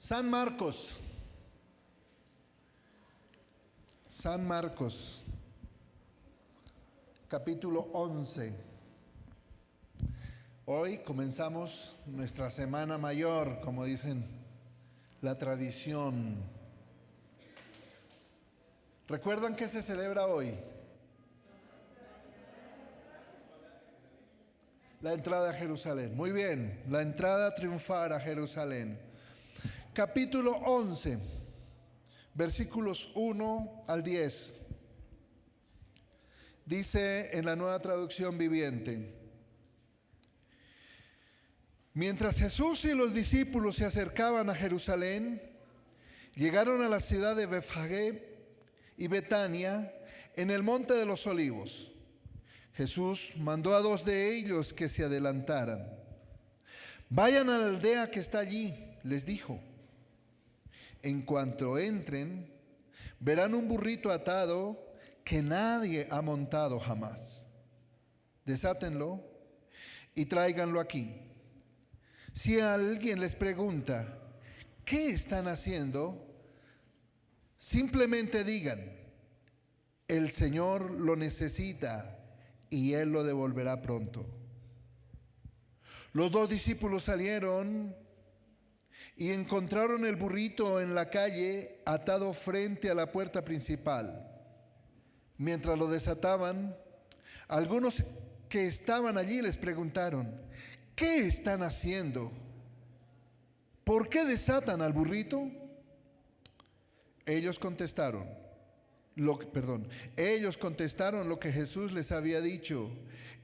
San Marcos, San Marcos, capítulo 11. Hoy comenzamos nuestra Semana Mayor, como dicen la tradición. ¿Recuerdan qué se celebra hoy? La entrada a Jerusalén. Muy bien, la entrada triunfal a Jerusalén. Capítulo 11, versículos 1 al 10. Dice en la Nueva Traducción Viviente: Mientras Jesús y los discípulos se acercaban a Jerusalén, llegaron a la ciudad de Betfagé y Betania en el monte de los Olivos. Jesús mandó a dos de ellos que se adelantaran. Vayan a la aldea que está allí, les dijo. En cuanto entren, verán un burrito atado que nadie ha montado jamás. Desátenlo y tráiganlo aquí. Si alguien les pregunta, ¿qué están haciendo?, simplemente digan, el Señor lo necesita y Él lo devolverá pronto. Los dos discípulos salieron y encontraron el burrito en la calle atado frente a la puerta principal. Mientras lo desataban, algunos que estaban allí les preguntaron, ¿qué están haciendo? ¿Por qué desatan al burrito? Ellos contestaron lo que Jesús les había dicho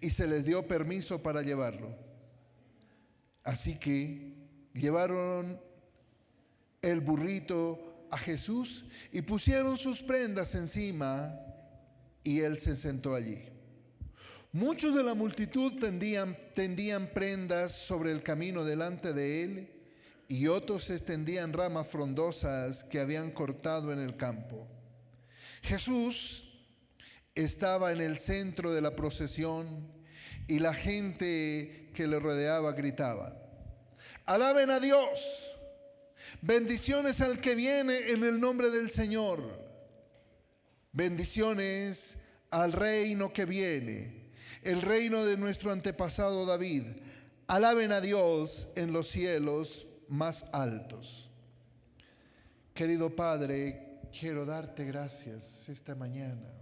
y se les dio permiso para llevarlo. Así que llevaron el burrito a Jesús y pusieron sus prendas encima y él se sentó allí. Muchos de la multitud tendían prendas sobre el camino delante de él y otros extendían ramas frondosas que habían cortado en el campo. Jesús estaba en el centro de la procesión y la gente que le rodeaba gritaba: ¡Alaben a Dios! Bendiciones al que viene en el nombre del Señor. Bendiciones al reino que viene, el reino de nuestro antepasado David. Alaben a Dios en los cielos más altos. Querido Padre, quiero darte gracias esta mañana.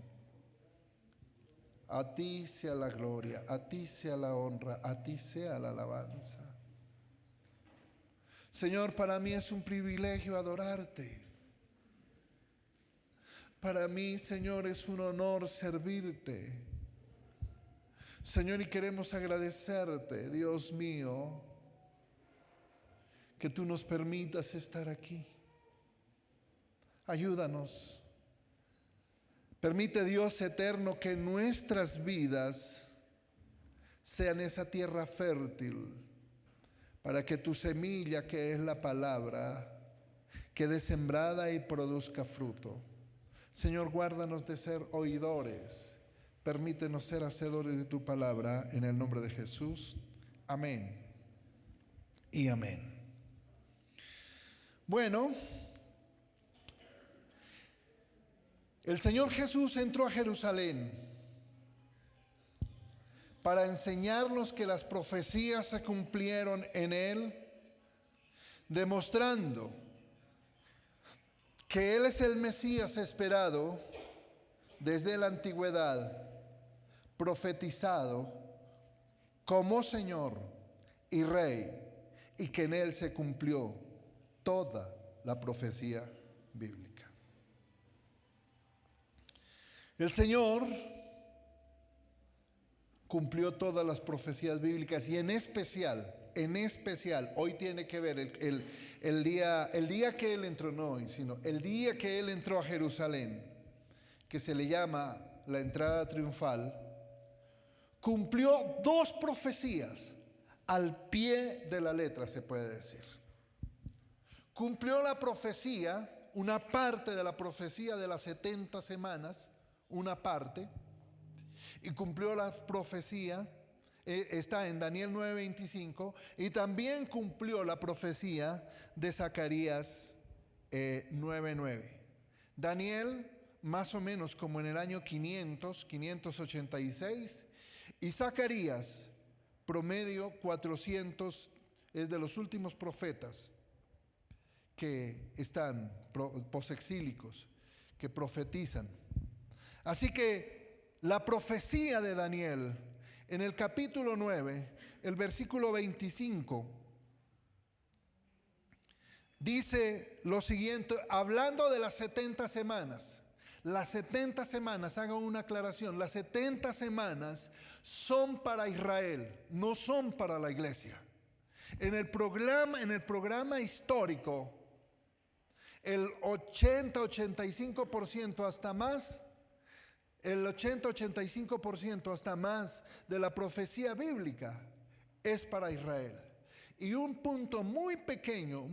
A ti sea la gloria, a ti sea la honra, a ti sea la alabanza. Señor, para mí es un privilegio adorarte. Para mí, Señor, es un honor servirte. Señor, y queremos agradecerte, Dios mío, que tú nos permitas estar aquí. Ayúdanos. Permite, Dios eterno, que nuestras vidas sean esa tierra fértil para que tu semilla, que es la palabra, quede sembrada y produzca fruto. Señor, guárdanos de ser oidores. Permítenos ser hacedores de tu palabra, en el nombre de Jesús. Amén y amén. Bueno, el Señor Jesús entró a Jerusalén para enseñarnos que las profecías se cumplieron en Él, demostrando que Él es el Mesías esperado desde la antigüedad, profetizado como Señor y Rey, y que en Él se cumplió toda la profecía bíblica. El Señor cumplió todas las profecías bíblicas y en especial, hoy tiene que ver el día que Él entró, no hoy, sino el día que Él entró a Jerusalén, que se le llama la entrada triunfal, cumplió dos profecías al pie de la letra, se puede decir. Cumplió la profecía, una parte de la profecía de las 70 semanas, una parte, y cumplió la profecía está en Daniel 9:25, y también cumplió la profecía de Zacarías 9:9. Daniel más o menos como en el año 586, y Zacarías promedio 400, es de los últimos profetas que están posexílicos, que profetizan. Así que la profecía de Daniel en el capítulo 9, el versículo 25, dice lo siguiente, hablando de las 70 semanas. Las 70 semanas, hagan una aclaración, las 70 semanas son para Israel, no son para la iglesia. En el programa histórico, el 80-85% hasta más, el 80-85% hasta más de la profecía bíblica es para Israel. Y un punto muy pequeño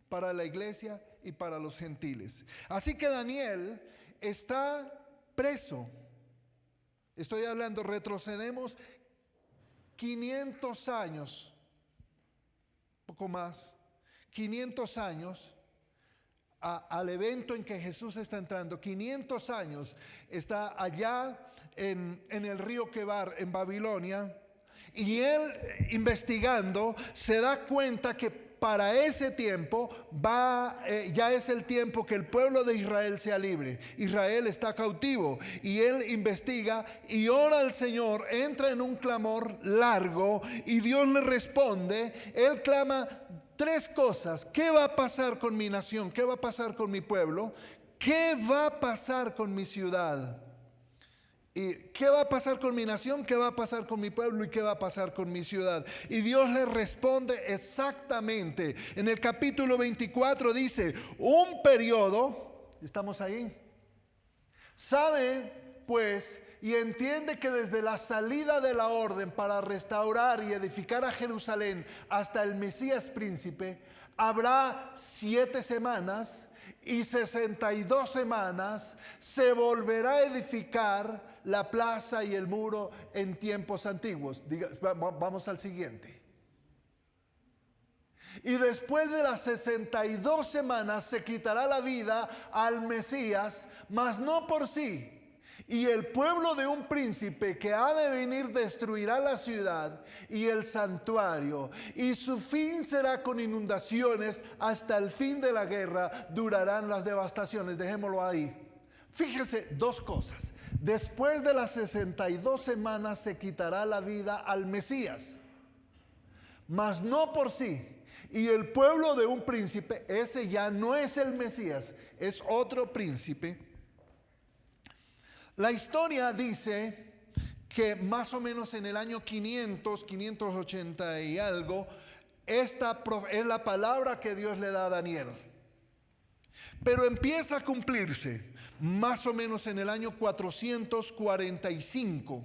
para la iglesia y para los gentiles. Así que Daniel está preso. Estoy hablando, retrocedemos 500 años, poco más, 500 años al evento en que Jesús está entrando. 500 años está allá en el río Quebar, en Babilonia, y él investigando se da cuenta que para ese tiempo ya es el tiempo que el pueblo de Israel sea libre. Israel está cautivo, y él investiga y ora al Señor, entra en un clamor largo y Dios le responde. Él clama 3 cosas: ¿qué va a pasar con mi nación? ¿Qué va a pasar con mi pueblo? ¿Qué va a pasar con mi ciudad? ¿Y qué va a pasar con mi nación? ¿Qué va a pasar con mi pueblo? ¿Y qué va a pasar con mi ciudad? Y Dios le responde exactamente. En el capítulo 24 dice, un periodo, ¿estamos ahí? Sabe pues y entiende que desde la salida de la orden para restaurar y edificar a Jerusalén hasta el Mesías príncipe, habrá 7 semanas, y 62 semanas se volverá a edificar la plaza y el muro en tiempos antiguos. Vamos al siguiente. Y después de las 62 semanas se quitará la vida al Mesías, mas no por sí. Y el pueblo de un príncipe que ha de venir destruirá la ciudad y el santuario, y su fin será con inundaciones. Hasta el fin de la guerra durarán las devastaciones. Dejémoslo ahí. Fíjese 2 cosas. Después de las 62 semanas se quitará la vida al Mesías, mas no por sí. Y el pueblo de un príncipe, ese ya no es el Mesías, es otro príncipe. La historia dice que más o menos en el año 580 y algo, esta es la palabra que Dios le da a Daniel. Pero empieza a cumplirse más o menos en el año 445,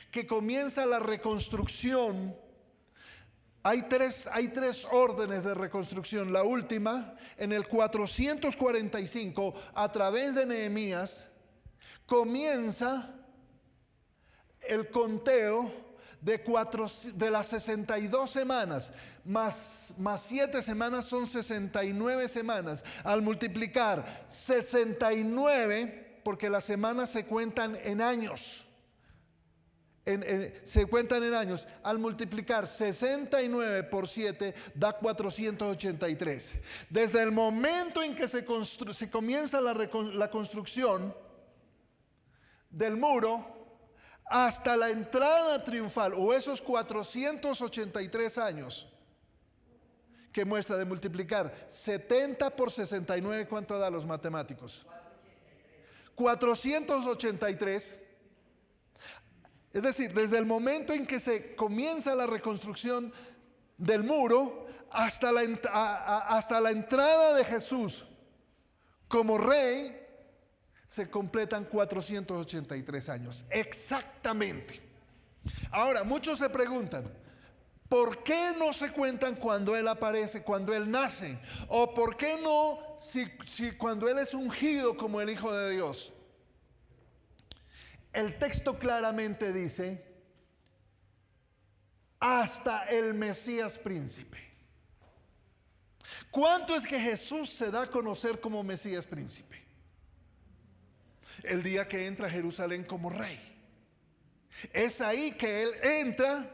que comienza la reconstrucción. Hay tres órdenes de reconstrucción. La última, en el 445, a través de Nehemías, comienza el conteo de las 62 semanas, más 7 semanas son 69 semanas. Al multiplicar 69, porque las semanas se cuentan en años, al multiplicar 69 por 7 da 483. Desde el momento en que se comienza la construcción del muro hasta la entrada triunfal, o esos 483 años que muestra, de multiplicar 70 por 69, ¿cuánto da los matemáticos? 483. Es decir, desde el momento en que se comienza la reconstrucción del muro hasta la entrada de Jesús como rey, se completan 483 años, exactamente. Ahora, muchos se preguntan, ¿por qué no se cuentan cuando Él aparece, cuando Él nace? ¿O por qué no si cuando Él es ungido como el Hijo de Dios? El texto claramente dice hasta el Mesías príncipe. ¿Cuánto es que Jesús se da a conocer como Mesías príncipe? El día que entra a Jerusalén como rey. Es ahí que Él entra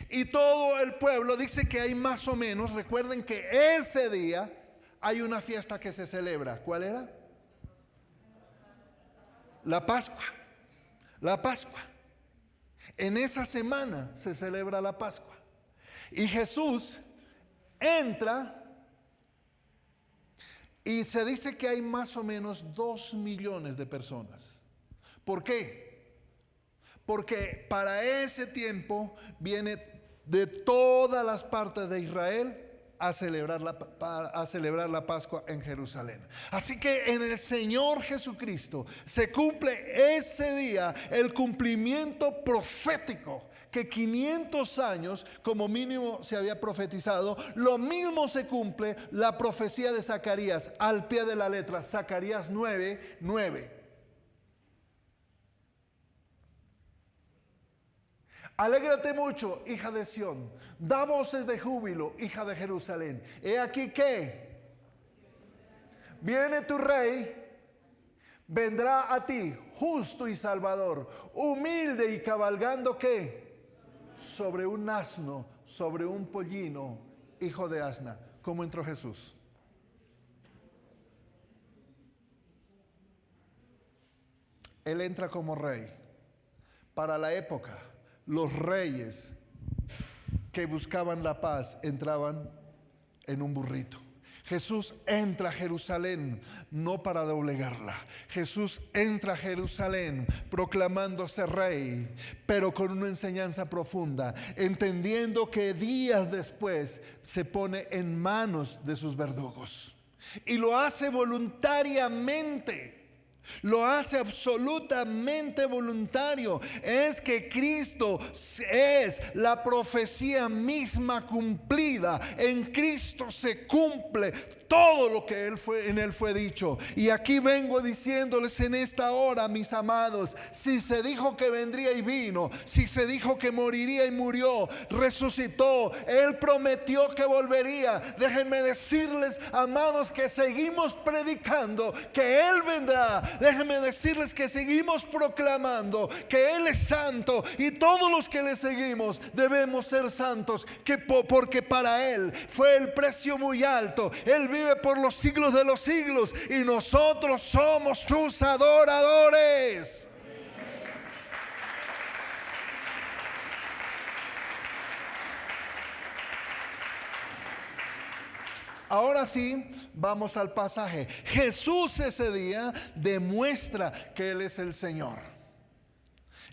y todo el pueblo dice que hay más o menos, recuerden que ese día hay una fiesta que se celebra. ¿Cuál era? La Pascua. La Pascua. En esa semana se celebra la Pascua. Y Jesús entra y se dice que hay más o menos 2 millones de personas. ¿Por qué? Porque para ese tiempo viene de todas las partes de Israel a celebrar la Pascua en Jerusalén. Así que en el Señor Jesucristo se cumple ese día el cumplimiento profético que 500 años como mínimo se había profetizado. Lo mismo se cumple la profecía de Zacarías al pie de la letra, Zacarías 9:9. Alégrate mucho, hija de Sión, da voces de júbilo, hija de Jerusalén. He aquí que viene tu rey, vendrá a ti justo y salvador, humilde y cabalgando ¿qué? Sobre un asno, sobre un pollino, hijo de asna. ¿Cómo entró Jesús? Él entra como rey. Para la época, los reyes que buscaban la paz entraban en un burrito. Jesús entra a Jerusalén no para doblegarla. Jesús entra a Jerusalén proclamándose rey, pero con una enseñanza profunda, entendiendo que días después se pone en manos de sus verdugos. Y lo hace voluntariamente. Lo hace absolutamente voluntario. Es que Cristo es la profecía misma cumplida. En Cristo se cumple todo lo que en Él fue dicho. Y aquí vengo diciéndoles en esta hora, mis amados, si se dijo que vendría y vino, si se dijo que moriría y murió, resucitó, Él prometió que volvería. Déjenme decirles, amados, que seguimos predicando que Él vendrá. Déjenme decirles que seguimos proclamando que Él es santo y todos los que le seguimos debemos ser santos, porque para Él fue el precio muy alto. Él vive por los siglos de los siglos y nosotros somos sus adoradores. Ahora sí, vamos al pasaje. Jesús ese día demuestra que Él es el Señor.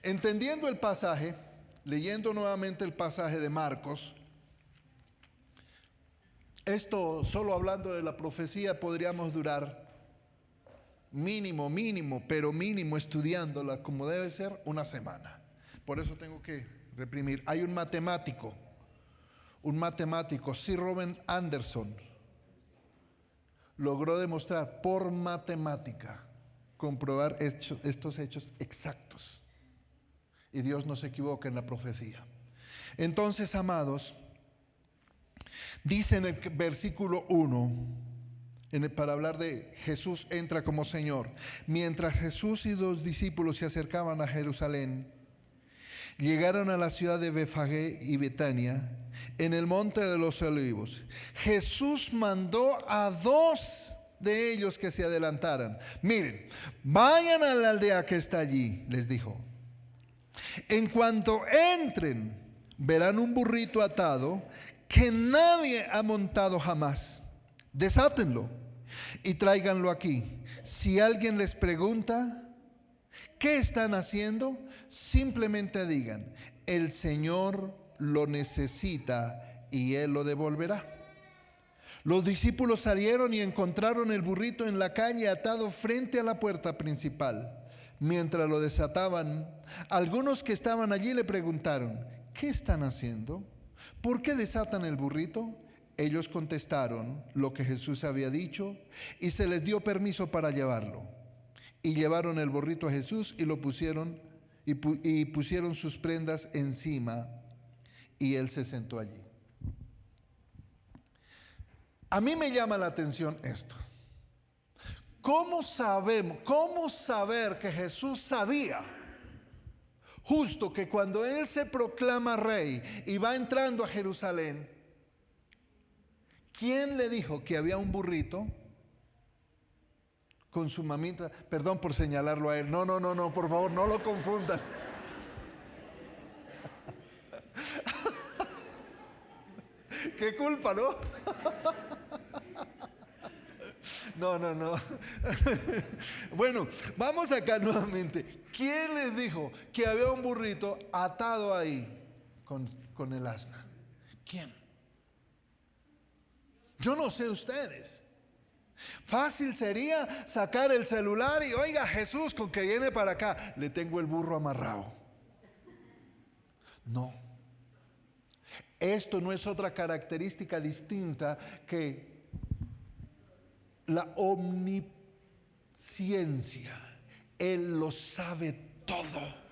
Entendiendo el pasaje, leyendo nuevamente el pasaje de Marcos, esto solo hablando de la profecía podríamos durar mínimo, estudiándola como debe ser, una semana. Por eso tengo que reprimir. Hay un matemático, Sir Robert Anderson, logró demostrar por matemática, comprobar estos hechos exactos. Y Dios no se equivoca en la profecía. Entonces, amados, dice en el versículo 1, para hablar de Jesús entra como Señor. Mientras Jesús y los discípulos se acercaban a Jerusalén, llegaron a la ciudad de Betfagé y Betania, en el monte de los olivos. Jesús mandó a 2 de ellos que se adelantaran. Miren, vayan a la aldea que está allí, les dijo. En cuanto entren, verán un burrito atado que nadie ha montado jamás. Desátenlo y tráiganlo aquí. Si alguien les pregunta ¿qué están haciendo?, simplemente digan: el Señor lo necesita y Él lo devolverá. Los discípulos salieron y encontraron el burrito en la calle atado frente a la puerta principal. Mientras lo desataban, algunos que estaban allí le preguntaron: ¿qué están haciendo? ¿Por qué desatan el burrito? Ellos contestaron lo que Jesús había dicho y se les dio permiso para llevarlo. Y llevaron el burrito a Jesús y lo pusieron y pusieron sus prendas encima y él se sentó allí. A mí me llama la atención esto. ¿Cómo saber que Jesús sabía justo que cuando él se proclama rey y va entrando a Jerusalén, quién le dijo que había un burrito con su mamita? Perdón por señalarlo a él. No, por favor, no lo confundan. Qué culpa, ¿no? No. Bueno, vamos acá nuevamente. ¿Quién les dijo que había un burrito atado ahí con el asna? ¿Quién? Yo no sé ustedes. Fácil sería sacar el celular y oiga, Jesús, con que viene para acá, le tengo el burro amarrado. No. Esto no es otra característica distinta que la omnisciencia. Él lo sabe todo.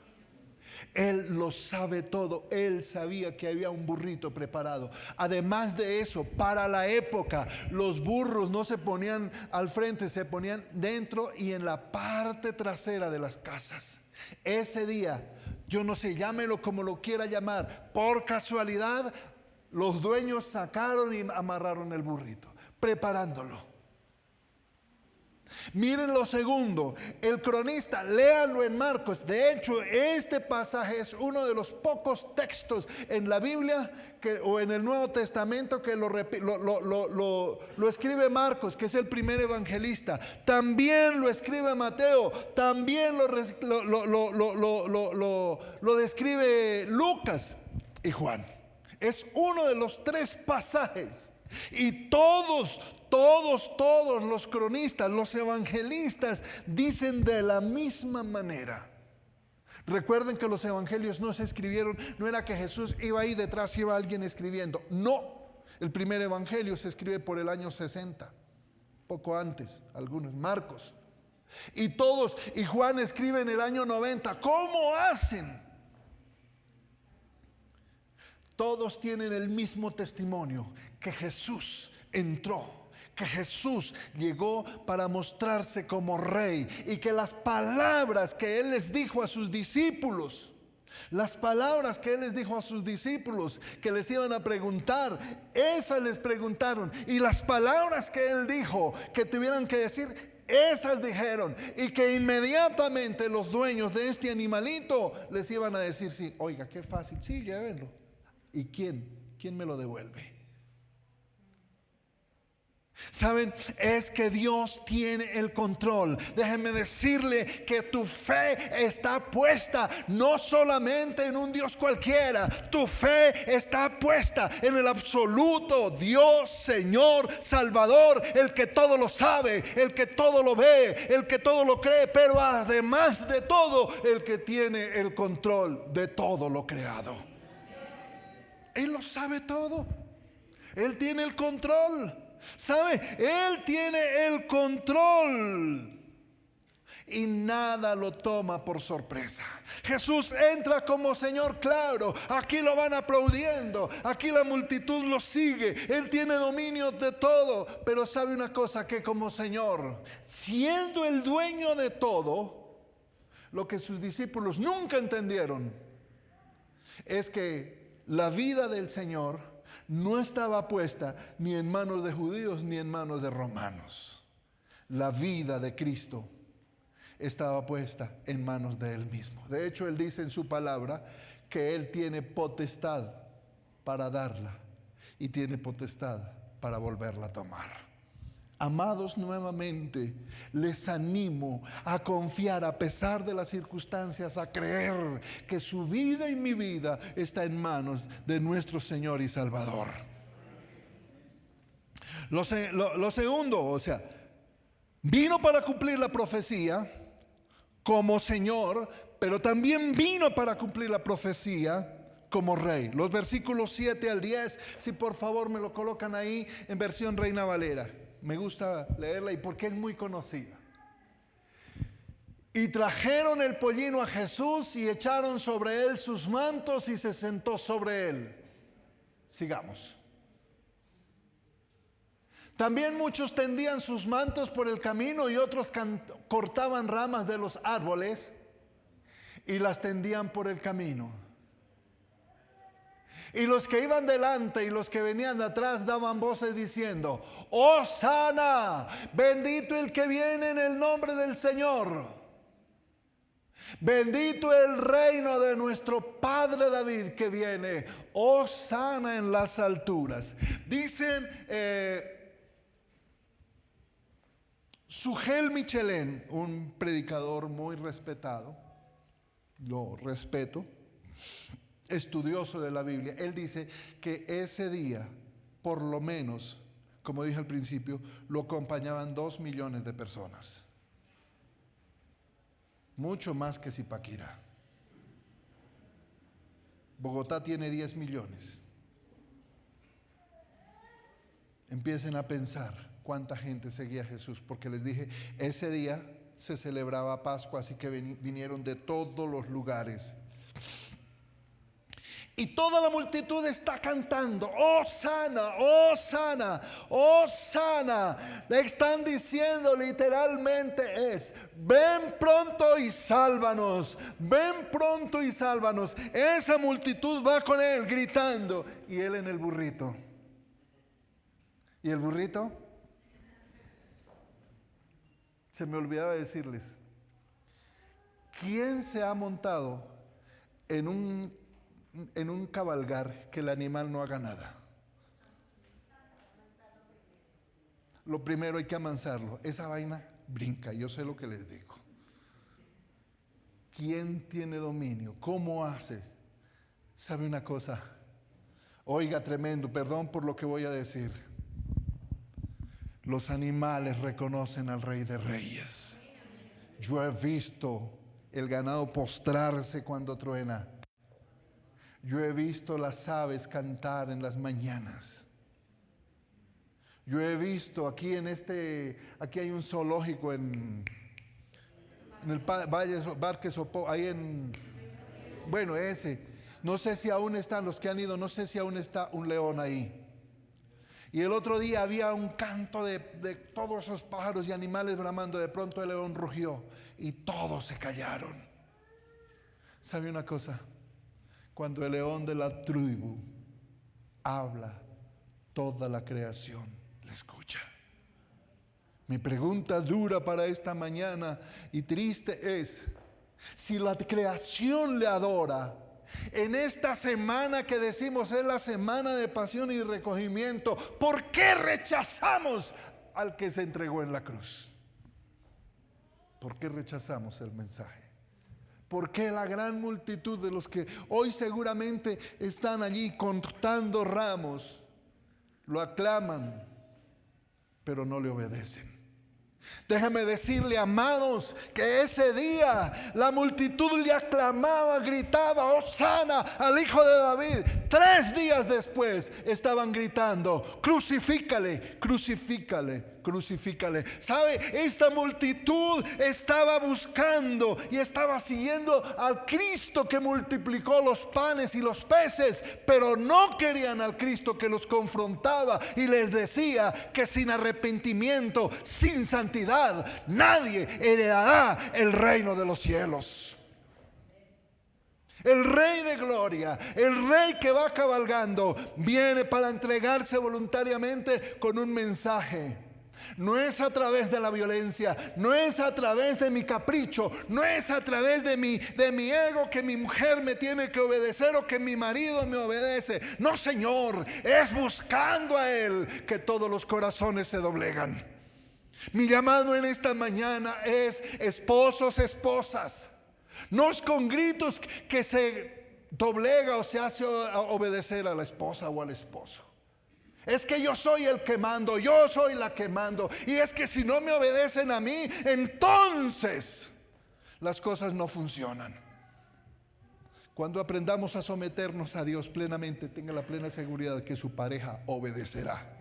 Él lo sabe todo. Él sabía que había un burrito preparado. Además de eso, para la época, los burros no se ponían al frente, se ponían dentro y en la parte trasera de las casas. Ese día, yo no sé, llámelo como lo quiera llamar, por casualidad, los dueños sacaron y amarraron el burrito, preparándolo. Miren lo segundo, el cronista, léanlo en Marcos. De hecho, este pasaje es uno de los pocos textos en la Biblia o en el Nuevo Testamento que lo escribe Marcos, que es el primer evangelista. También lo escribe Mateo, también lo describe Lucas y Juan. Es uno de los 3 pasajes. Y todos los cronistas, los evangelistas dicen de la misma manera. Recuerden que los evangelios no se escribieron, no era que Jesús iba ahí detrás, iba alguien escribiendo. No, el primer evangelio se escribe por el año 60, poco antes, algunos, Marcos. Y Juan escribe en el año 90. ¿Cómo hacen? Todos tienen el mismo testimonio, que Jesús entró, que Jesús llegó para mostrarse como rey y que las palabras que Él les dijo a sus discípulos, que les iban a preguntar, esas les preguntaron, y las palabras que Él dijo que tuvieran que decir, esas dijeron, y que inmediatamente los dueños de este animalito les iban a decir, sí, oiga, qué fácil, sí, llévenlo. ¿Y quién me lo devuelve? ¿Saben? Es que Dios tiene el control. Déjenme decirle que tu fe está puesta no solamente en un Dios cualquiera. Tu fe está puesta en el absoluto Dios, Señor, Salvador, el que todo lo sabe, el que todo lo ve, el que todo lo cree, pero además de todo, el que tiene el control de todo lo creado. Él lo sabe todo. Él tiene el control. ¿Sabe? Él tiene el control. Y nada lo toma por sorpresa. Jesús entra como Señor, claro. Aquí lo van aplaudiendo. Aquí la multitud lo sigue. Él tiene dominio de todo. Pero sabe una cosa, que como Señor, siendo el dueño de todo, lo que sus discípulos nunca entendieron es que la vida del Señor no estaba puesta ni en manos de judíos ni en manos de romanos. La vida de Cristo estaba puesta en manos de Él mismo. De hecho, Él dice en su palabra que Él tiene potestad para darla y tiene potestad para volverla a tomar. Amados, nuevamente les animo a confiar a pesar de las circunstancias, a creer que su vida y mi vida está en manos de nuestro Señor y Salvador. Lo segundo, vino para cumplir la profecía como Señor, pero también vino para cumplir la profecía como Rey. Los versículos 7 al 10, si por favor me lo colocan ahí en versión Reina Valera. Me gusta leerla y porque es muy conocida. Y trajeron el pollino a Jesús y echaron sobre él sus mantos y se sentó sobre él. Sigamos. También muchos tendían sus mantos por el camino y otros cortaban ramas de los árboles y las tendían por el camino. Y los que iban delante y los que venían de atrás daban voces diciendo: ¡Hosana! Bendito el que viene en el nombre del Señor. Bendito el reino de nuestro Padre David que viene. Hosana en las alturas. Dicen Sugel Michelén, un predicador muy respetado, lo respeto, estudioso de la Biblia. Él dice que ese día, por lo menos, como dije al principio, lo acompañaban 2 millones de personas. Mucho más que Zipaquirá. Bogotá tiene 10 millones. Empiecen a pensar cuánta gente seguía a Jesús, porque les dije, ese día se celebraba Pascua, así que vinieron de todos los lugares. Y toda la multitud está cantando: ¡Hosana! ¡Hosana! ¡Hosana! Le están diciendo literalmente ven pronto y sálvanos, ven pronto y sálvanos. Esa multitud va con él gritando y él en el burrito. ¿Y el burrito? Se me olvidaba decirles, ¿quién se ha montado en un cabalgar que el animal no haga nada? Lo primero hay que amansarlo. Esa vaina brinca, yo sé lo que les digo. ¿Quién tiene dominio? ¿Cómo hace? ¿Sabe una cosa? Oiga, tremendo, perdón por lo que voy a decir. Los animales reconocen al Rey de Reyes. Yo he visto el ganado postrarse cuando truena. Yo he visto las aves cantar en las mañanas. Yo he visto aquí hay un zoológico en el Parque Sopó, ahí ese. No sé si aún están los que han ido, no sé si aún está un león ahí. Y el otro día había un canto de todos esos pájaros y animales bramando. De pronto el león rugió y todos se callaron. ¿Sabe una cosa? Cuando el león de la tribu habla, toda la creación le escucha. Mi pregunta dura para esta mañana y triste es: si la creación le adora, en esta semana que decimos es la semana de pasión y recogimiento, ¿por qué rechazamos al que se entregó en la cruz? ¿Por qué rechazamos el mensaje? ¿Por qué la gran multitud de los que hoy seguramente están allí cortando ramos lo aclaman, pero no le obedecen? Déjame decirle, amados, que ese día la multitud le aclamaba, gritaba: ¡Hosana al Hijo de David! 3 días después estaban gritando: ¡Crucifícale, crucifícale, crucifícale! ¿Sabe? Esta multitud estaba buscando y estaba siguiendo al Cristo que multiplicó los panes y los peces, pero no querían al Cristo que los confrontaba y les decía que sin arrepentimiento, sin santidad, nadie heredará el reino de los cielos. El Rey de gloria, el Rey que va cabalgando, viene para entregarse voluntariamente con un mensaje. No es a través de la violencia, no es a través de mi capricho, no es a través de mi ego que mi mujer me tiene que obedecer o que mi marido me obedece. No, Señor, es buscando a Él que todos los corazones se doblegan. Mi llamado en esta mañana es: esposos, esposas, no es con gritos que se doblega o se hace obedecer a la esposa o al esposo. Es que yo soy el que mando, yo soy la que mando, y es que si no me obedecen a mí, entonces las cosas no funcionan. Cuando aprendamos a someternos a Dios plenamente, tenga la plena seguridad que su pareja obedecerá.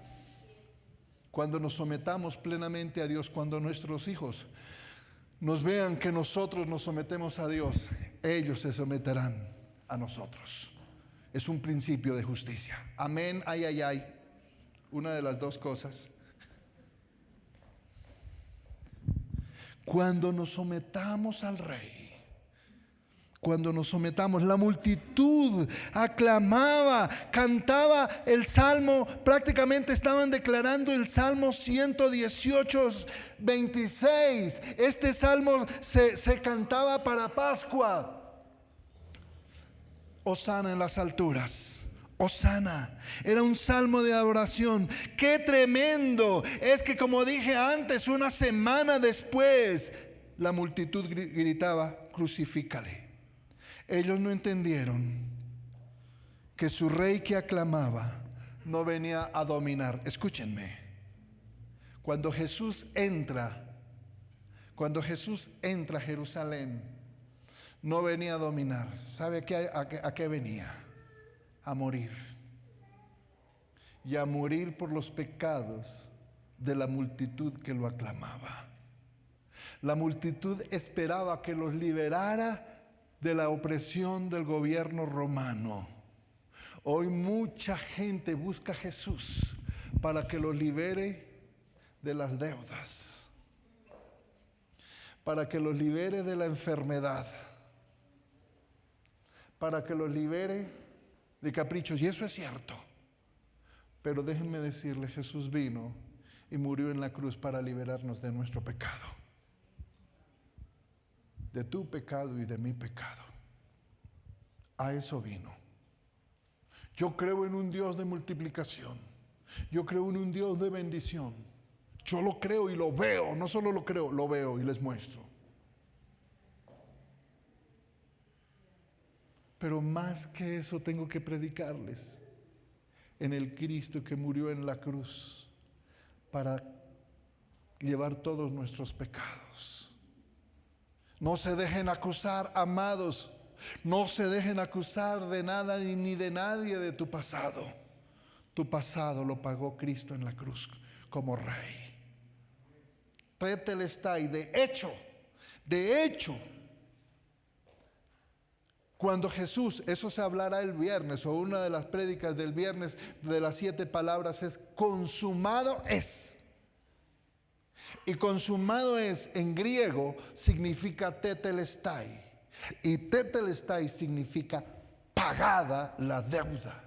Cuando nos sometamos plenamente a Dios, cuando nuestros hijos nos vean que nosotros nos sometemos a Dios, ellos se someterán a nosotros. es un principio de justicia. Amén, ay, ay, ay. Una de las dos cosas. Cuando nos sometamos al Rey, cuando nos sometamos, la multitud aclamaba, cantaba el salmo, prácticamente estaban declarando el salmo 118, 26. Este salmo se cantaba para Pascua. Hosana en las alturas. Hosana, era un salmo de adoración. Qué tremendo es que, como dije antes, una semana después la multitud gritaba: crucifícale. Ellos no entendieron que su rey que aclamaba no venía a dominar. Escúchenme, cuando Jesús entra a Jerusalén, no venía a dominar. ¿Sabe a qué venía? A morir. Y a morir por los pecados de la multitud que lo aclamaba. La multitud esperaba que los liberara de la opresión del gobierno romano. Hoy mucha gente busca a Jesús para que los libere de las deudas, para que los libere de la enfermedad, para que los libere de caprichos. Y eso es cierto. Pero déjenme decirle, Jesús vino y murió en la cruz para liberarnos de nuestro pecado, de tu pecado y de mi pecado. A eso vino. Yo creo en un Dios de multiplicación. Yo creo en un Dios de bendición. Yo lo creo y lo veo. No solo lo creo, lo veo y les muestro. Pero más que eso tengo que predicarles en el Cristo que murió en la cruz para llevar todos nuestros pecados. No se dejen acusar, amados. No se dejen acusar de nada ni de nadie de tu pasado. Tu pasado lo pagó Cristo en la cruz como Rey. Tetelestai, de hecho, cuando Jesús, eso se hablará el viernes, o una de las prédicas del viernes de las 7 palabras es: consumado es. Y consumado es en griego significa tetelestai. Y tetelestai significa pagada la deuda.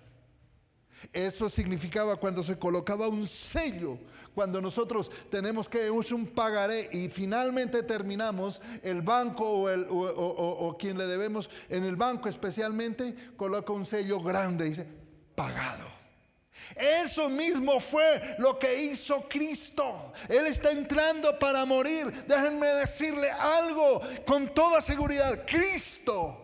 Eso significaba cuando se colocaba un sello, cuando nosotros tenemos que usar un pagaré y finalmente terminamos, el banco o quien le debemos, en el banco especialmente, coloca un sello grande y dice: pagado. Eso mismo fue lo que hizo Cristo. Él está entrando para morir. Déjenme decirle algo con toda seguridad. Cristo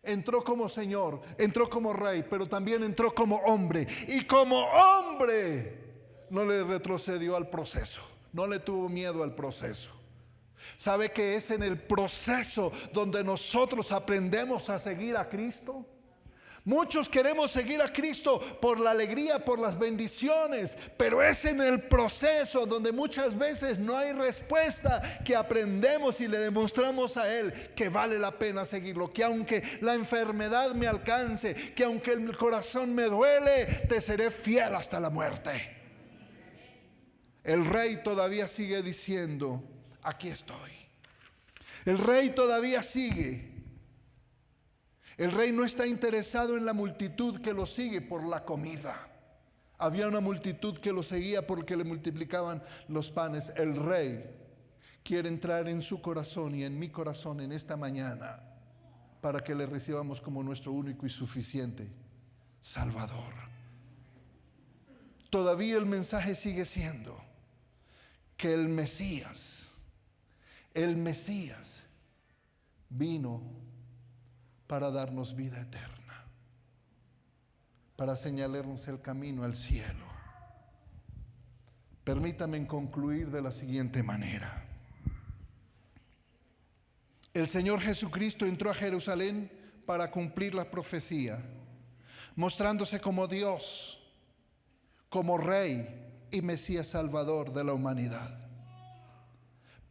entró como Señor, entró como Rey, pero también entró como hombre. Y como hombre no le retrocedió al proceso, no le tuvo miedo al proceso. ¿Sabe que es en el proceso donde nosotros aprendemos a seguir a Cristo? Muchos queremos seguir a Cristo por la alegría, por las bendiciones, pero es en el proceso donde muchas veces no hay respuesta que aprendemos y le demostramos a Él que vale la pena seguirlo, que aunque la enfermedad me alcance, que aunque el corazón me duele, te seré fiel hasta la muerte. El Rey todavía sigue diciendo: aquí estoy. El Rey todavía sigue. El Rey no está interesado en la multitud que lo sigue por la comida. Había una multitud que lo seguía porque le multiplicaban los panes. El Rey quiere entrar en su corazón y en mi corazón en esta mañana para que le recibamos como nuestro único y suficiente Salvador. Todavía el mensaje sigue siendo que el Mesías vino para darnos vida eterna, para señalarnos el camino al cielo. Permítame concluir de la siguiente manera. El Señor Jesucristo entró a Jerusalén para cumplir la profecía, mostrándose como Dios, como Rey y Mesías Salvador de la humanidad.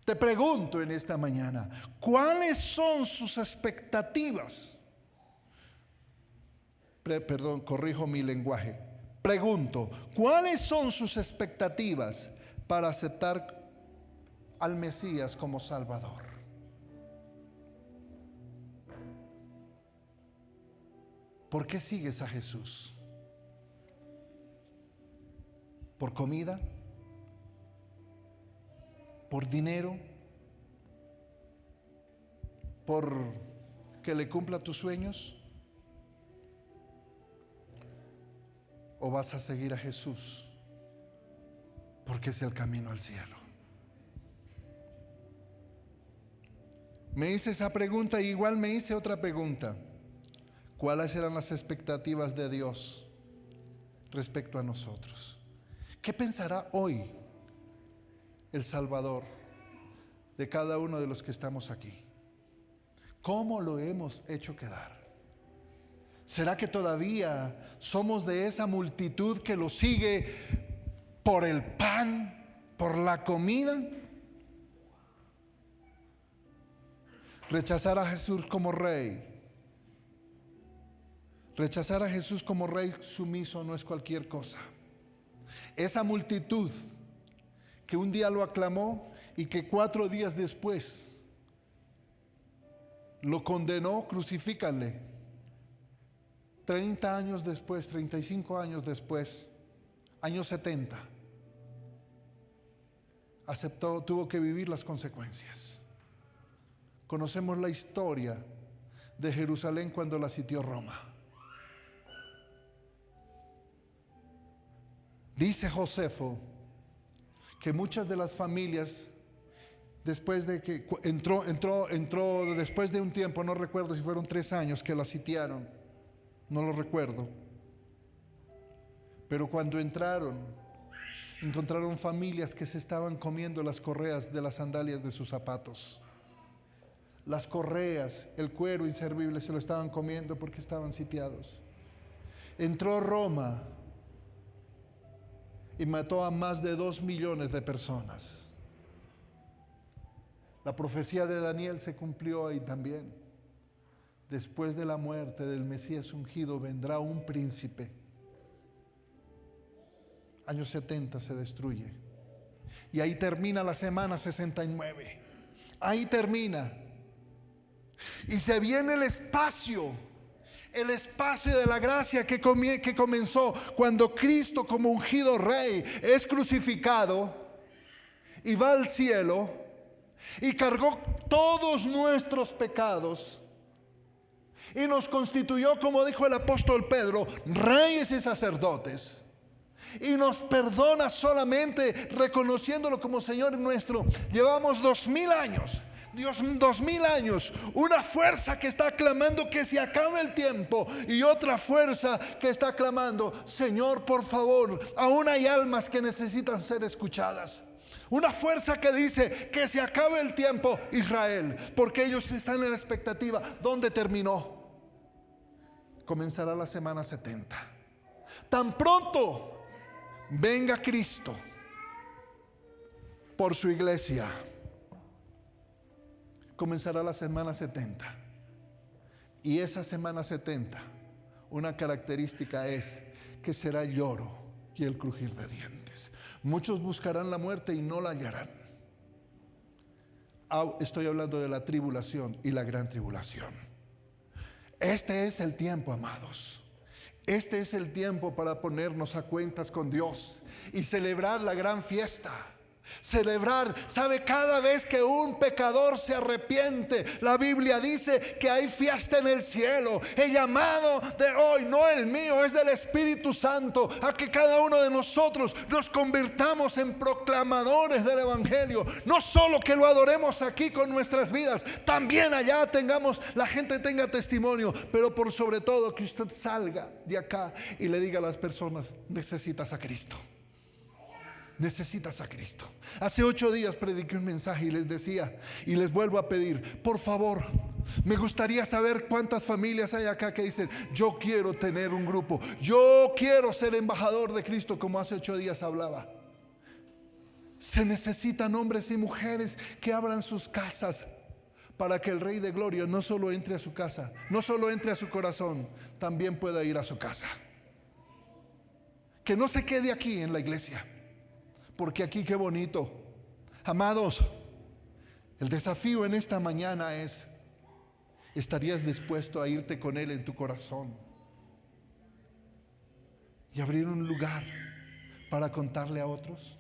Te pregunto en esta mañana, ¿cuáles son sus expectativas corrijo mi lenguaje. Pregunto, ¿cuáles son sus expectativas para aceptar al Mesías como Salvador? ¿Por qué sigues a Jesús? ¿Por comida? ¿Por dinero? ¿Por que le cumpla tus sueños? ¿O vas a seguir a Jesús porque es el camino al cielo? Me hice esa pregunta y igual me hice otra pregunta. ¿Cuáles eran las expectativas de Dios respecto a nosotros? ¿Qué pensará hoy el Salvador de cada uno de los que estamos aquí? ¿Cómo lo hemos hecho quedar? ¿Será que todavía somos de esa multitud que lo sigue por el pan, por la comida? Rechazar a Jesús como rey. Rechazar a Jesús como rey sumiso no es cualquier cosa. Esa multitud que un día lo aclamó y que 4 días después lo condenó, crucifícanle. 30 años después, 35 años después, años 70, aceptó, tuvo que vivir las consecuencias. Conocemos la historia de Jerusalén cuando la sitió Roma. Dice Josefo que muchas de las familias, después de que entró después de un tiempo, no recuerdo si fueron 3 años que la sitiaron, no lo recuerdo, pero cuando entraron, encontraron familias que se estaban comiendo las correas de las sandalias de sus zapatos. Las correas, el cuero inservible se lo estaban comiendo porque estaban sitiados. Entró Roma y mató a más de 2 millones de personas. La profecía de Daniel se cumplió ahí también. Después de la muerte del Mesías ungido vendrá un príncipe. Años 70 se destruye. Y ahí termina la semana 69. Ahí termina. Y se viene el espacio de la gracia que comenzó cuando Cristo como ungido rey es crucificado y va al cielo y cargó todos nuestros pecados y nos constituyó, como dijo el apóstol Pedro, reyes y sacerdotes, y nos perdona solamente reconociéndolo como Señor nuestro. Llevamos 2000 años, Dios, 2000 años, una fuerza que está clamando que se acabe el tiempo y otra fuerza que está clamando, Señor, por favor, aún hay almas que necesitan ser escuchadas. Una fuerza que dice que se acabe el tiempo, Israel, porque ellos están en la expectativa. ¿Dónde terminó? Comenzará la semana 70. Tan pronto venga Cristo por su iglesia, comenzará la semana 70. Y esa semana 70, una característica es que será el lloro y el crujir de dientes. Muchos buscarán la muerte y no la hallarán. Estoy hablando de la tribulación y la gran tribulación. Este es el tiempo, amados. Este es el tiempo para ponernos a cuentas con Dios y celebrar la gran fiesta. Celebrar, ¿sabe? Cada vez que un pecador se arrepiente, la Biblia dice que hay fiesta en el cielo. El llamado de hoy, no el mío, es del Espíritu Santo, a que cada uno de nosotros nos convirtamos en proclamadores del Evangelio. No solo que lo adoremos aquí con nuestras vidas, también allá la gente tenga testimonio, pero por sobre todo que usted salga de acá y le diga a las personas: necesitas a Cristo. Necesitas a Cristo. Hace 8 días prediqué un mensaje y les decía, y les vuelvo a pedir, por favor, me gustaría saber cuántas familias hay acá que dicen: yo quiero tener un grupo, yo quiero ser embajador de Cristo, como hace 8 días hablaba. Se necesitan hombres y mujeres que abran sus casas para que el Rey de Gloria no solo entre a su casa, no solo entre a su corazón, también pueda ir a su casa. Que no se quede aquí en la iglesia, porque aquí qué bonito. Amados, el desafío en esta mañana es: ¿estarías dispuesto a irte con Él en tu corazón y abrir un lugar para contarle a otros?